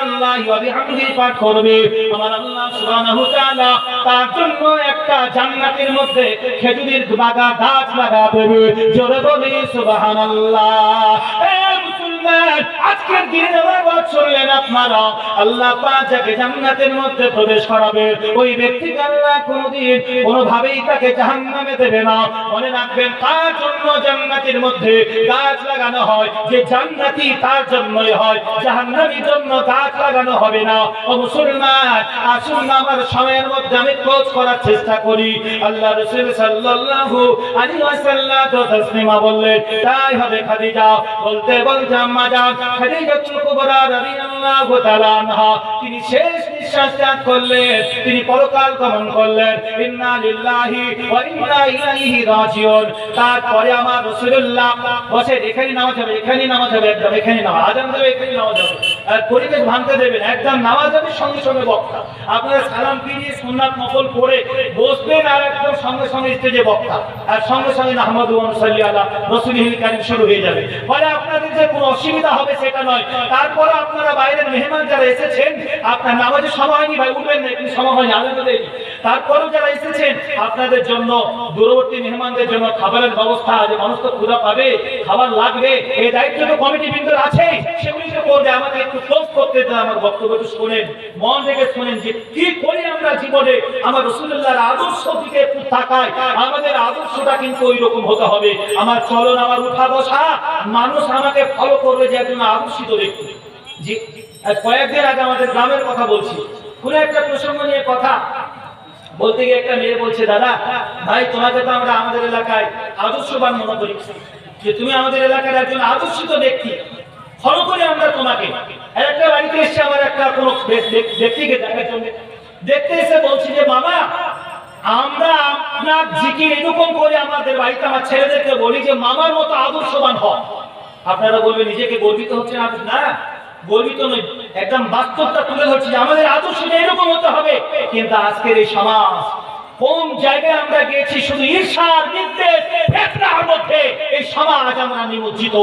সুবহানাল্লাহি ওয়া বিহামদিহি পাঠ করবে, আমার আল্লাহ সুবহানাহু ওয়া তাআলা তার জন্য একটা জান্নাতের মধ্যে খেজুরের বাগান গাছ লাগা দেবে। জোরে বলি সুবহানাল্লাহ। আজকের দিনে নামাজ পড়লেন আপনারা, আল্লাহ পাক যাকে জান্নাতের মধ্যে প্রবেশ করাবে ওই ব্যক্তিকে আল্লাহ কোনদিন কোনোভাবেই তাকে জাহান্নামে দেবে না। মনে রাখবেন, তার জন্য জান্নাতের মধ্যে গাছ লাগানো হয়, যে জান্নাতি তার জন্যই হয়, জাহান্নামীর জন্য গাছ লাগানো হবে না। ও মুসলমান, আসুন আমার সময়ের মধ্যে আমি ক্লোজ করার চেষ্টা করি। আল্লাহ রাসূল সাল্লাল্লাহু আলাইহি ওয়াসাল্লাম তো তাসলিমা বললেন, তাই হবে খাদিজা। বলতে বলতে আম্মা জান খাদিজাতুল কুবরা রাদিয়াল্লাহু তাআলা আনহা তিনি শেষ নিঃশ্বাস ত্যাগ করলেন, তিনি পরকাল গমন করলেন। ইন্না লিল্লাহি ওয়া ইন্না ইলাইহি রাজিউন। তারপরে আমার রাসূলুল্লাহ বসে এখানে নামাজ হবে, এখানে নামাজ হবে, একদম এখানে নামাজ, আজান দেবে এখানে নামাজ হবে, আর পরিবেশ ভাঙতে দেবেন, একদম নামাজ হবে সঙ্গে সঙ্গে বক্তা। আপনারা সালাম ফিরিয়ে সুন্নাত নফল পড়ে বসবেন, আর একদম সঙ্গে সঙ্গে স্টেজে বক্তা, আর সঙ্গে সঙ্গে নাহমাদু ওয়া নুসাল্লি আলা রাসূলিল কারীম শুরু হয়ে যাবে। ফলে আপনাদের যে কোনো অসুবিধা হবে সেটা নয়। তারপরে আপনারা বাইরের মেহমান যারা এসেছেন, আপনার নামাজের সময় হয়নি ভাই, উঠবেন না, একটু সময় হয়নি, আলাদা দেয়নি। তারপরেও যারা এসেছেন আপনাদের জন্য, দূরবর্তী মেহমানদের জন্য খাবারের ব্যবস্থা, যে মানুষ তো ক্ষুধা পাবে, খাবার লাগবে, এই দায়িত্ব তো কমিটি বৃন্দর আছে, সেগুলি তো করবে। আমাকে একটু ক্লোজ করতে দেন, আমার বক্তব্যটা শুনেন, মন থেকে শুনেন, যে কি করি আমরা জীবনে আমার রাসূলুল্লাহর আদর্শ দিকে একটু তাকাই। আমাদের আদর্শটা কিন্তু ওই রকম হতে হবে। আমার চলন, আমার উঠা বসা, মানুষ আমাকে ফলো করবে যে একজন আদর্শিত ব্যক্তি। জি, কয়েকদিন আগে আমাদের গ্রামের কথা বলছি, কোন একটা প্রসঙ্গ নিয়ে কথা বলতে গিয়ে একটা মেয়ে বলছে, দাদা ভাই তোমাকে তো আমরা আমাদের এলাকায় আদর্শবান মনে করি, যে তুমি আমাদের এলাকার একজন আদর্শিত ব্যক্তি, ফলো করি আমরা তোমাকে। একটা বাড়িতে এসে আমার একটা কোন ব্যক্তিকে দেখার জন্য দেখতে এসে বলছি যে মামা, আমরা আপনার জিকির এরকম করে আমাদের বাড়িতে আমার ছেলেদেরকে বলি যে মামার মতো আদর্শবান হও। আপনারা বলবেন নিজেকে গর্বিত হচ্ছে না, গর্বিত নয়, একদম বাস্তবটা তুলে ধরছি যে আমাদের আদর্শটা এরকম হতে হবে। কিন্তু আজকের এই সমাজ কোন জায়গায় আমরা গিয়েছি, শুধু ঈর্ষার নির্দেশ ফেতনার মধ্যে এই সমাজ আমরা নিমজ্জিত।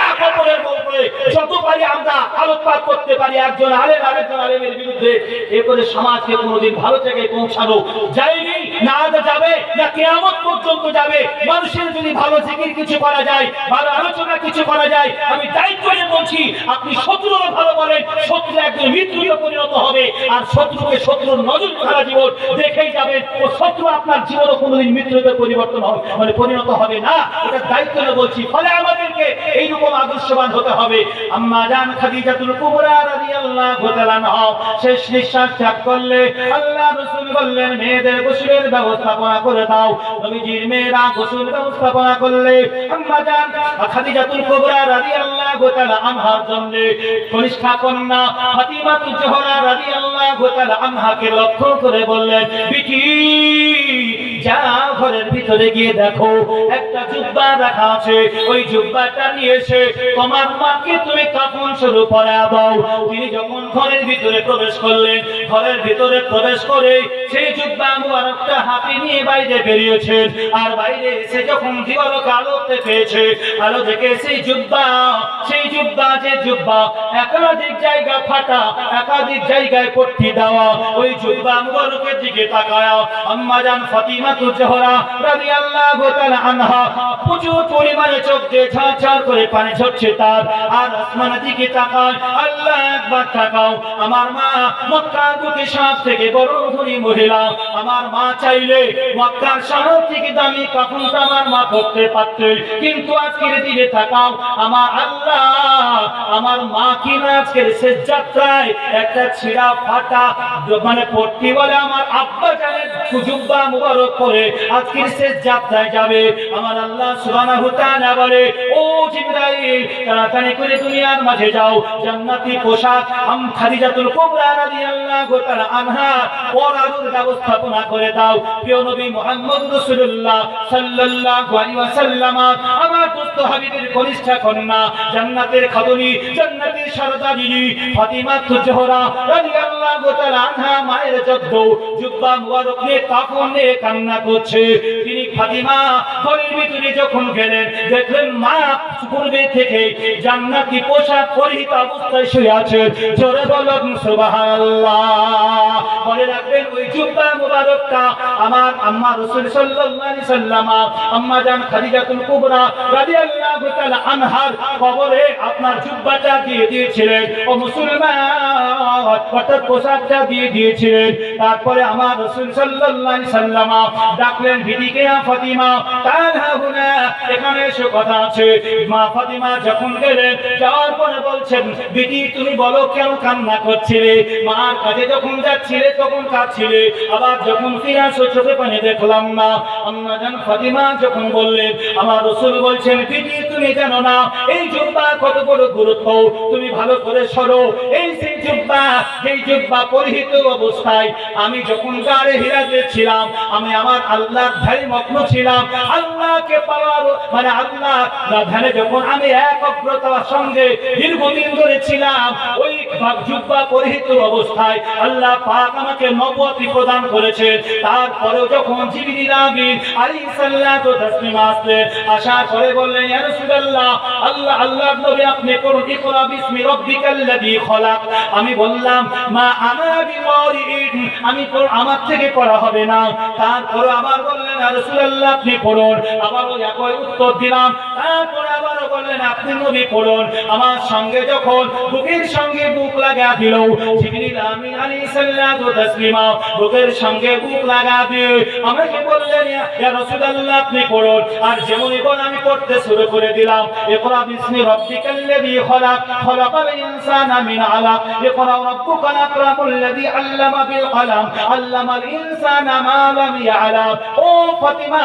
এক অপরের উপরে যত পারি আমরা আলোকপাত করতে পারি, একজন আলেম আরেকজন আলেমের বিরুদ্ধে, এ করে সমাজকে কোনোদিন ভালো জায়গায় পৌঁছানো যায়নি, না যাবে, না কিয়ামত পর্যন্ত যাবে। মানুষের যদি ভালো জিকির কিছু করা যায়, ভালো আলোচনা কিছু করা যায়, আমি দায়িত্ব নিয়ে বলছি, আপনি শত্রুরও ভালো বলেন, শত্রু একজন মিত্রতে পরিণত হবে, আর শত্রুকে শত্রুর নজর সারা জীবন দেখেই যাবেন, ও শত্রু আপনার জীবনও কোনোদিন মিত্রতে পরিবর্তন হবে পরিণত হবে না। এটা দায়িত্ব নিয়ে বলছি। ফলে আমাদেরকে এইরকম আদর্শবান হতে হবে। আম্মা জান খাদিজাতুল কুবরা রাদিয়াল্লাহু তাআলা আনহা শেষ নিঃশ্বাস ত্যাগ করলে আল্লাহ রাসূল বললেন, মেয়েদের গোসলের ব্যবস্থাপনা করে দাও। নবীজির মেয়েরা গোসল ব্যবস্থাপনা করলে আম্মা জান খাদিজাতুল কুবরা রাদিয়াল্লাহু তাআলা আনহার জন্য কনিষ্ঠ কন্যা ফাতিমাতুজ জোহরা রাদিয়াল্লাহু তাআলা আনহাকে লক্ষ্য করে বললেন, বিটি যা ঘরের ভিতরে গিয়ে দেখো একটা জুব্বা রাখা আছে, ওই জুব্বাটা নিয়ে এসে তোমার মাকে তুমি কাফন স্বরূপ পরায়া দাও। তিনি যখন ঘরের ভিতরে প্রবেশ করলেন, ঘরের ভিতরে প্রবেশ করে সেই জুব্বা মুবারকটা হাতে নিয়ে বাইরে বেরিয়েছেন, আর বাইরে এসে যখন দিবালোকে আলোতে পেয়েছে, আলো দেখে সেই জুব্বা যে জুব্বা একাধিক জায়গা ফাটা, একাধিক জায়গায় পট্টি দেওয়া, ওই জুব্বা মুবারকের দিকে তাকায় আম্মা জান ফাতিমাতুজ জোহরা রাদিয়াল্লাহু তাআলা আনহা প্রচুর পরিমাণে চোখ দিয়ে ঝরঝর করে পানি ঝরছে তার, আর আসমানের দিকে তাকায়, আল্লাহ একবার তাকাও, আমার মা মক্কার বুকে সবথেকে বড় ধনী মহিলা, আমার মা চাইলে মক্কার শহর থেকে দামি কাফনটা আমার মা পরতে পারতেন, কিন্তু আজকের দিনে তাকাও, আমার আল্লাহ আমার মা কিনা আজকের শেষ যাত্রায় একটা ছিঁড়া ফাটা মানে পট্টি বলে আমার আব্বা জানের জুব্বা মুবারক পরে আজকের শেষ যাত্রায় যাবে। আমার আল্লাহ সুবহানাহু ওয়া তাআলা বলে, ও জিবরাইল তাড়াতাড়ি করে দুনিয়ার মাঝে যাও, জান্নাতি পোশাক খাদিজাতুল কুবরা রাদিয়াল্লাহু তাআলা আনহা পরার ব্যবস্থাপনা করে দাও। প্রিয় নবী মুহাম্মদ রাসূলুল্লাহ সাল্লাল্লাহু আলাইহি ওয়াসাল্লাম আমার দোস্ত হাবিবের কনিষ্ঠ কন্যা, জান্নাতের খাতুনি, জান্নাতের সরদারি ফাতিমাতুজ জোহরা রাদিয়াল্লাহু তাআলা আনহা মায়ের জদ্দ জুব্বা মুবারক নিয়ে কাফন নিয়ে কান্না করছে। তিনি ফাতিমা ঘরের ভিতরে যখন গেলেন, দেখলেন মা পূর্বে থেকে জান্নাতি পোশাক পরিহিত অবস্থায় শুয়ে আছে, জোরে বলুন সুবহানাল্লাহ। মনে রাখবেন ওই জুব্বা মুবারকটা আমার আম্মা রাসূল সাল্লাল্লাহু আলাইহি সাল্লাম আম্মা জান খাদিজাতুল কুবরা রাদিয়াল্লাহু তাআলা আনহার কবরে আপনার জুব্বাটা দিয়ে দিয়েছিলেন ও মুসলমান অর্থাৎ পোশাকটা দিয়ে দিয়েছিলেন। তারপরে আমার রাসূল সাল্লাল্লাহু আলাইহি সাল্লাম ডাকলেন বিবিকে ফাতিমা তাআলা হুনা, এখানে এসে কথা আছে। মা ফাতিমা যখন গেলেন, যাওয়ার পরে বলছেন বিবি তুমি বলো কেন কান্না করছিলে? মার কাছে যখন যাচ্ছিলে তখন কাঁদছিলে, আবার যখন ফিরে আসো চোখে পানি দেখলাম না। আম্মা জান ফাতিমা যখন বললেন, আমার রাসূল বলছেন বিবি তুমি জানো না এই জুব্বা কত বড় গুরুত্ব, তুমি ভালো করে সরো। এই সেই জুব্বা, এই জুব্বা পরিহিত অবস্থায় আমি যখন গাড়ে হিরাতে ছিলাম, আমি আমার আল্লাহর ধ্যানে মগ্ন ছিলাম। আল্লাহকে পাওয়ার মানে আল্লাহ ধ্যানে যখন আমি একাগ্রতার সঙ্গে দীর্ঘদিন ধরে ছিলাম, ওই জুব্বা পরিহিত অবস্থায় আল্লাহ পাক আমাকে নবুয়তি প্রদান করেছে। তারপরেও যখন জিবরিল আমিন আলাইহিস সালাতু তাসলিম আসলেন, আসার পরে বললেন ইয়া রাসূলুল্লাহ আল্লাহর নবী আপনি পড়ুন ইকরা বিসমি রাব্বিকাল্লাযী খলাক। আমি বললাম মা আনা বিকারিন, আমি তো আমার থেকে পড়া হবে না। তারপরে আবার বললেন ইয়া রাসূলুল্লাহ আপনি পড়ুন, আবারও একই উত্তর দিলাম। তারপরে আবারও বললেন আপনি নবী পড়ুন। আমার সঙ্গে যখন বুকের সঙ্গে বুক লাগা দিল জিবরিল আমিন আলাইহিস সালাতু তাসলিম বুকের সঙ্গে বুক লাগা দিয়ে আমাকে বললেন ইয়া রাসূলুল্লাহ আপনি পড়ুন। আর যেমনই বল আমি পড়তে শুরু করে দিলাম ইকরা বিসমি রাব্বিকাল্লাযী খলাক খলাকাল ইনসানা মিন আলাক ইকরা রাব্বুকাল আকরামুল্লাযী আল্লামা বিল কলম আল্লামাল ইনসানা মা লাম ইয়ালাম। ও ফাতিমা,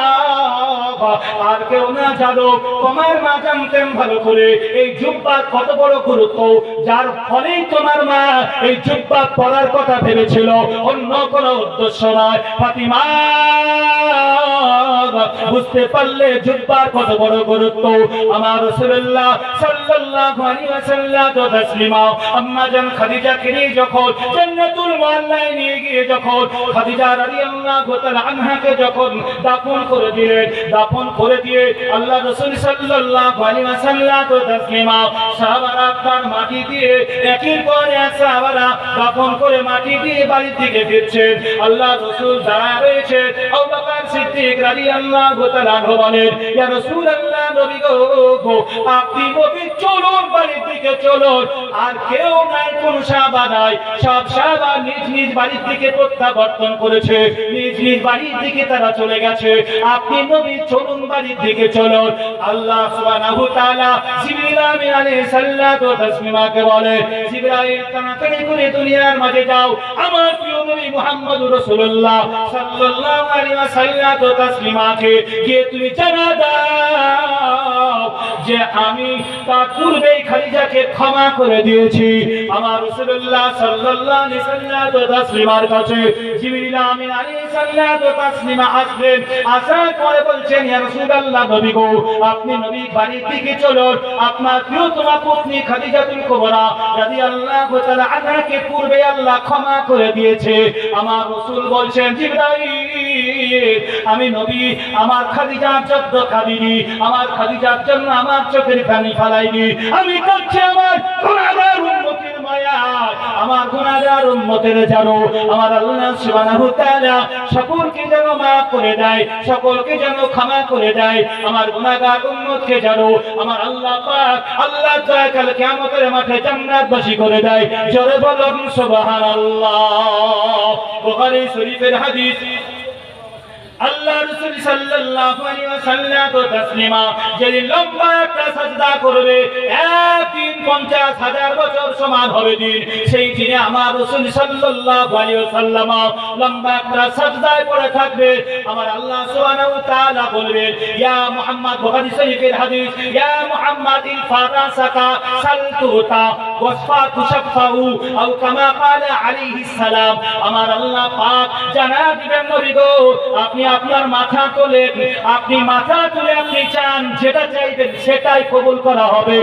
আর কেউ না জানো, তোমার মা জানতেন ভালো করে এই জুব্বার কত বড় গুরুত্ব, যার ফলেই তোমার মা এই জুব্বা পরার কথা ভেবেছিল, অন্য কোনো উদ্দেশ্য নয়। ফাতিমা বুঝতে পারলে জুব্বার কত বড় গুরুত্ব। আমার রাসূলুল্লাহ সাল্লাল্লাহু আলাইহি ওয়াসাল্লাম তাসলিমা আম্মা জান খাদিজাকে নিয়ে যখন জান্নাতুল মুআল্লায় নিয়ে গিয়ে যখন খাদিজা রাদিয়াল্লাহু তাআলা আনহাকে যখন দাফন করে দিলেন, দাফন করে দিয়ে আল্লাহ রাসূল সাল্লাল্লাহু আলাইহি ওয়াসাল্লাম তাসলিমা সাহাবারা তার মাটি দিয়ে একের পর এক সাহাবারা দাফন করে মাটি দিয়ে বাড়ি থেকে ফিরছেন। আল্লাহ রাসূল দাঁড়ায় রয়েছে, আবু বকর সিদ্দিক রাদিয়াল্লাহু তাআলা বলেন ইয়া রাসূলুল্লাহ নবী গো আপনি নবী চলুন বাড়ির দিকে চলুন। আর কেউ নাই, কোন সাহাবা নাই, সব সাহাবা নিজ নিজ বাড়ির দিকে প্রত্যাবর্তন করেছে, নিজ নিজ বাড়ির দিকে তারা চলে গেছে। আপনি নবী চলুন বাড়ির দিকে চলুন। আল্লাহ সুবহানাহু ওয়া তাআলা জিবরিল আমিন আলাইহিস সালাতু ওয়া তাসলিমাকে বলে জিবরাইল তাড়াতাড়ি করে দুনিয়ার মাঝে যাও, আমার প্রিয় নবী মুহাম্মদুর রাসূলুল্লাহ সাল্লাল্লাহু আলাইহি ওয়াসাল্লাম তাসলিমাকে গিয়ে তুমি জানা দাও যে আমি তার পূর্বেই খাদিজাকে ক্ষমা করে দিয়েছি। আমার রাসূলুল্লাহ সাল্লাল্লাহু আলাইহি ওয়াসাল্লাম তাসলিমার কাছে জিবরিল আমিন আলাইহিস সালাতু ওয়া তাসলিমা আসলেন। আসার পরে বলছেন ইয়া রাসূলুল্লাহ নবী গো আপনি নবী বাড়ির দিকে চলুন, আপনার প্রিয়তমা পত্নী খাদিজাতুল কুবরা রাদিয়াল্লাহু তাআলা আনহাকে পূর্বে আল্লাহ ক্ষমা করে দিয়েছে। আমার রাসূল বলছেন জিবরাইল আমি নবী আমার খাদিজার জন্য কাঁদিনি, আমার খাদিজার জন্য আমার চোখের পানি ফেলাইনি, আমি কাঁদছি আমার গুনাহগার উম্মতের মায়া, আমার গুনাহগার উম্মতের যেন আমার আল্লাহ সুবহানাহু ওয়া তাআলা সকলকে যেন মাফ করে দেয়, সকলকে যেন ক্ষমা করে দেয়, আমার গুনাহগার উম্মতকে যেন আমার আল্লাহ পাক আল্লাহ তাআলা কাল কিয়ামতের মাঠে জান্নাতবাসী করে দেয়। জোরে বলুন সুবহানাল্লাহ। বুখারী শরীফের হাদিস, আল্লাহ রাসূল সাল্লাল্লাহু আলাইহি ওয়াসাল্লাম তাসলিমা যেদিন লম্বা একটা সাজদা করবে, একদিন 50,000 বছর সমান হবে দিন, সেই দিনে আমার রাসূল সাল্লাল্লাহু আলাইহি ওয়াসাল্লাম লম্বা একটা সাজদায় পড়ে থাকবে। আমার আল্লাহ সুবহানাহু ওয়া তাআলা বলবেন ইয়া মুহাম্মদ, বুখারী শরীফের হাদিস, ইয়া মুহাম্মদ ইলফারাসাকা সালতুতা ওয়াসফা তুশফাউ আও কামা ক্বালা আলাইহিস সালাম। আমার আল্লাহ পাক জানা দিবেন নবী গো আপনি আপনার মাথা তুলে, আপনি মাথা তুলে আপনি চান যেটা চাইবেন সেটাই কবুল করা হবে।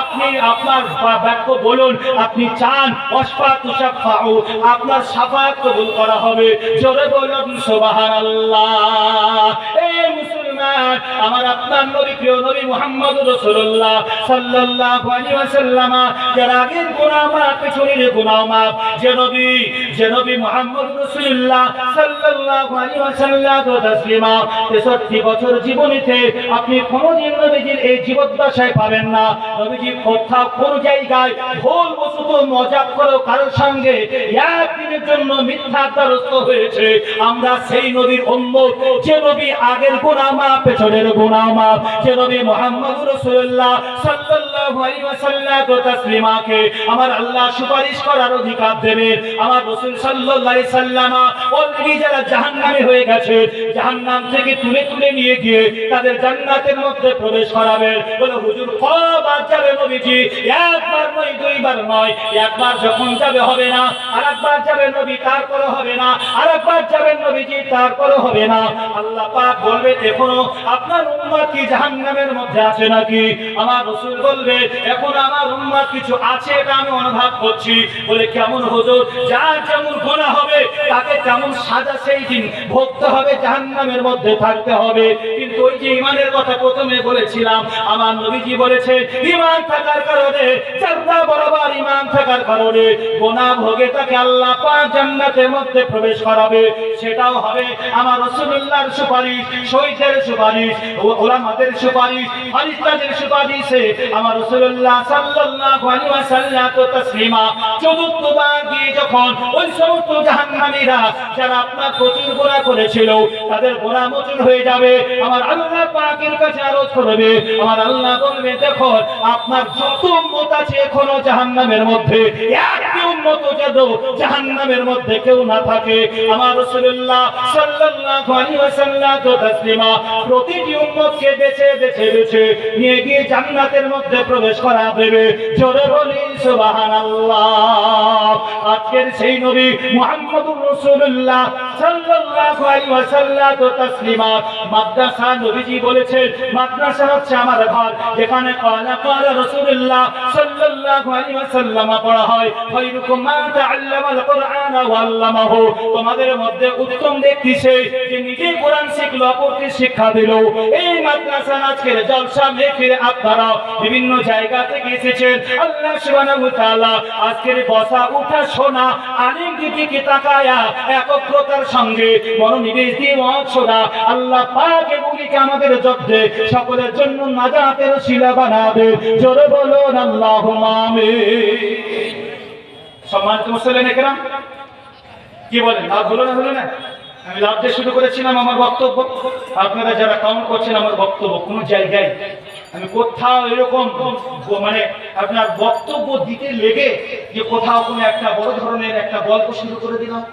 আপনি আপনার বাক্য বলুন, আপনি চান ওয়াসফা তুশফাউ, আপনার শাফাআত কবুল করা হবে। জোরে বলুন সুবহানাল্লাহ। এই মুসলমান মুসলমান, আমার আপনার নবী প্রিয় নবী মুহাম্মদুর রাসূলুল্লাহ সাল্লাল্লাহু আলাইহি ওয়াসাল্লাম যার আগের গুনাহ মাফ, পিছনের গুনাহ মাফ, যে নবী মুহাম্মদুর রাসূলুল্লাহ সাল্লাল্লাহু আলাইহি ওয়াসাল্লাম তাসলিমা 63 বছর জীবনীতে আপনি কোনদিন নবীজির এই জীবদ্দশায় পাবেন না। নবীজি কোথাও কোন জায়গায় ভুল বশত মজাক করে কারোর সঙ্গে একদিনের জন্য মিথ্যাচারস্থ হয়েছে। আমরা সেই নবীর উম্মত, যে নবী আগের গুনাহ মাফ, পেছনের গুনাহ মাফ, যে নবী মুহাম্মদুর রাসূলুল্লাহ সাল্লাল্লাহু আলাইহি ওয়াসাল্লাম তাসলিমাকে আমার আল্লাহ সুপারিশ করার অধিকার দেবে। আমার রাসূল সাল্লাল্লাহু আলাইহি সাল্লাম অলরেডি যারা জাহান্নামে হয়ে গেছে, জাহান্নাম থেকে তুলে নিয়ে গিয়ে তাদের জান্নাতের মধ্যে প্রবেশ করাবে। বলে হুজুর কবার যাবে নবীজি? একবার নয়, দুইবার নয়, একবার যখন যাবে হবে না, আরেকবার যাবে নবী তারপরে হবে না, আরেকবার যাবে নবীজি তারপরে হবে না। আল্লাহ পাক বলবে এখনো আপনার উম্মত কি জাহান্নামের মধ্যে আছে নাকি? আমার রাসূল বলবে এখন আমার উম্মত কিছু আছে, এটা আমি অনুভব করছি। বলে কেমন হুজুর? যার যেমন গুনাহ হবে তাকে তেমন সাজা সেই দিন ভোগতে হবে, জাহান্নামের মধ্যে থাকতে হবে। কিন্তু ওই যে ঈমানের কথা প্রথমে বলেছিলাম, আমার নবীজি বলেছে ঈমান থাকার কারণে, জান্নাত বরাবর ঈমান থাকার কারণে গুনাহ ভোগে তাকে আল্লাহ পাক জান্নাতের মধ্যে প্রবেশ করাবে। সেটাও হবে আমার রাসূলুল্লাহর সুপারিশ, শহীদের সুপারিশ, উলামাদের সুপারিশ, ফেরেশতাদের সুপারিশে আমার রাসূলুল্লাহ সাল্লাল্লাহু আলাইহি ওয়াসাল্লাম তাসলিমা চতুর্থবার গিয়ে যখন ওই সমস্ত জাহান্নামীরা যারা আপনার প্রচুর গুনাহ করেছিল তাদের গুনাহ মোচন হয়ে যাবে, আমার আল্লাহ পাকের কাছে আরজ করবে। আমার আল্লাহ বলবে দেখো আপনার যত উম্মত আছে এখনো জাহান্নামের মধ্যে, একটি উম্মত যেন জাহান্নামের মধ্যে কেউ না থাকে। আমার রাসূলুল্লাহ সাল্লাল্লাহু আলাইহি ওয়াসাল্লাম তাসলিমা প্রতিটি উম্মতকে বেছে নিয়ে গিয়ে জান্নাতের মধ্যে প্রবেশ করা দেবে। জোরে বলি সুবহানাল্লাহ। আজকের সেই নবী মুহাম্মদুর রাসূলুল্লাহ সাল্লাল্লাহু আলাইহি ওয়াসাল্লাম তাসলিমা মাদ্রাসা, নবীজি বলেছেন মাদ্রাসা হচ্ছে আমার ঘর, যেখানে ক্বালা রাসূলুল্লাহ সাল্লাল্লাহু আলাইহি ওয়াসাল্লাম পড়া হয়। খায়রুকুম মান তাআল্লামাল কুরআন ওয়া আল্লামাহু, তোমাদের মধ্যে উত্তম ব্যক্তি সে যে নিজে কোরআন শিখলো, অপরকে শিক্ষা দিল। এই মাদ্রাসা আজকের জলসা মেহফিল আপনারা বিভিন্ন জায়গা থেকে এসেছেন। আল্লাহ সুবহানাহু ওয়া তাআলা আজকের বসা উঠা শোনা আলিম দিকে তাকায়া একগ্রতার সঙ্গে মনোনিবেশ দিয়ে ওয়াজ শোনা আল্লাহ পাক এগুলিকে আমাদের যজ্ঞে সকলের জন্য নাজাতের শিলা বানাবে। জোরে বলুন আল্লাহুম্মা আমিন। সম্মানিত মুসলিম একরাম, কি বলেন? লাভ হলো না? আমি লাভ দিয়ে শুরু করেছিলাম আমার বক্তব্য। আপনারা যারা কাউন্ট করছেন আমার বক্তব্য, কোনো জায়গায় আমি কোথাও এরকম মানে আপনার বক্তব্য দিতে লেগে যে কোথাও কোনো একটা বড় ধরনের একটা গল্প শুরু করে দিলাম